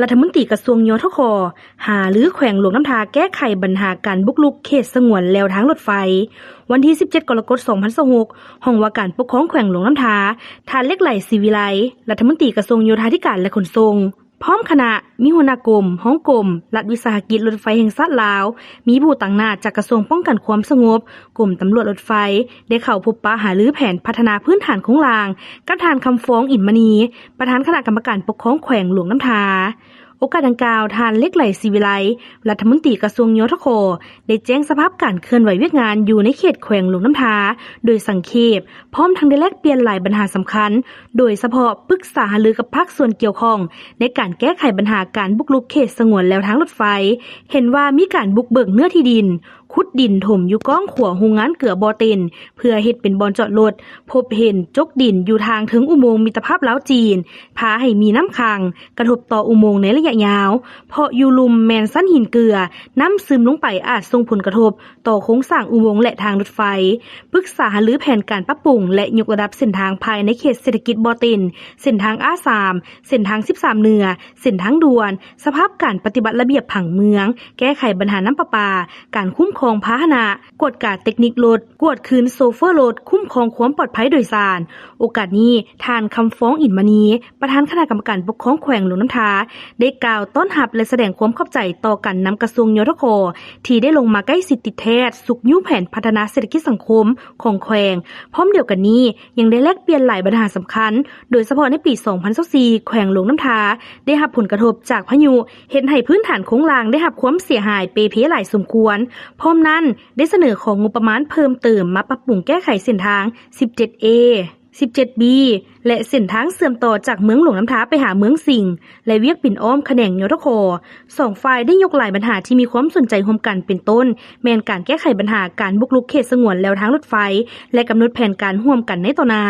รัฐมนตรีกระทรวงยทค.หารือแขวงหลวงน้ำทาแก้ไขปัญหาการบุกรุกเขตสงวนแนวทางรถไฟวันที่17 กรกฎาคม 2026ห้องว่าการปกครองแขวงหลวงน้ำทาทานเหล็กไหลศรีวิไลรัฐมนตรีกระทรวงโยธาธิการและขนส่งพร้อมคณะมีหัวหน้ากรมห้องกรมรัฐวิสาหกิจรถไฟแห่งชาติลาวมีผู้ต่างหน้าจากกระทรวงป้องกันความสงบกรมตำรวจรถไฟได้เข้าพบปะหารือแผนพัฒนาพื้นฐานโครงสร้างกับทานคำฟ้องอินมณีประธานคณะกรรมการปกครองแขวงหลวงน้ำทาโอกาสดังกล่าวทานเหล็กไหลศรีวิไลรัฐมนตรีกระทรวงโยธค.ได้แจ้งสภาพการเคลื่อนไหวเวียกงานอยู่ในเขตแขวงหลวงน้ำทาโดยสังเขปพร้อมทั้งได้แลกเปลี่ยนหลายปัญหาสำคัญโดยเฉพาะปรึกษาหารือกับภาคส่วนเกี่ยวข้องในการแก้ไขปัญหาการบุกรุกเขตสงวนแนวทางรถไฟเห็นว่ามีการบุกเบิกเนื้อที่ดินขุดดินถมอยู่ก้องขัวโรงงานเกลือบ่อเต็นเพื่อเฮ็ดเป็นบ่อนจอดรถพบเห็นจกดินอยู่ทางถึงอุโมงค์มิตรภาพลาวจีนพาให้มีน้ำขังกระทบต่ออุโมงค์ในระยะยาวเพราะอยู่ลุมแมนสั้นหินเกลือน้ำซึมลงไปอาจส่งผลกระทบต่อโครงสร้างอุโมงค์และทางรถไฟปรึกษาหารือแผนการปรับปรุงและยกระดับเส้นทางภายในเขตเศรษฐกิจบ่อเต็นเส้นทางA3เส้นทาง13เหนือเส้นทางด่วนสภาพการปฏิบัติระเบียบผังเมืองแก้ไขปัญหาน้ำประปาการคุ้มครองพาหนะกวดการเทคนิครถกวดคืนโซเฟอร์รถคุ้มครองความปลอดภัยโดยสารโอกาสนี้ทานคำฟ้องอินมณีประธานคณะกรรมการปกครองแขวงหลวงน้ำทาได้กล่าวต้อนรับและแสดงความขอบใจต่อกันนำกระทรวงยทค.ที่ได้ลงมาใกล้สิทธิแท้สุขยุแผนพัฒนาเศรษฐกิจสังคมของแขวงพร้อมเดียวกันนี้ยังได้แลกเปลี่ยนหลายปัญหาสำคัญโดยเฉพาะในปี 2024แขวงหลวงน้ำทาได้รับผลกระทบจากพายุเห็นให้พื้นฐานโครงสร้างได้รับความเสียหายเปเพหลายสมควรพร้อมนั้นได้เสนอของงบประมาณเพิ่มเติมมาปรับปรุงแก้ไขเส้นทาง 17A 17B และเส้นทางเสื่อมต่อจากเมืองหลวงน้ำทาไปหาเมืองสิงห์และเวียกปิ่นอ้อมแขนงยทค.สองฝ่ายได้ยกหลายปัญหาที่มีความสนใจร่วมกันเป็นต้นแม้นการแก้ไขปัญหาการบุกรุกเขตสงวนแนวทางรถไฟและกำหนดแผนการร่วมกันในต่อหน้า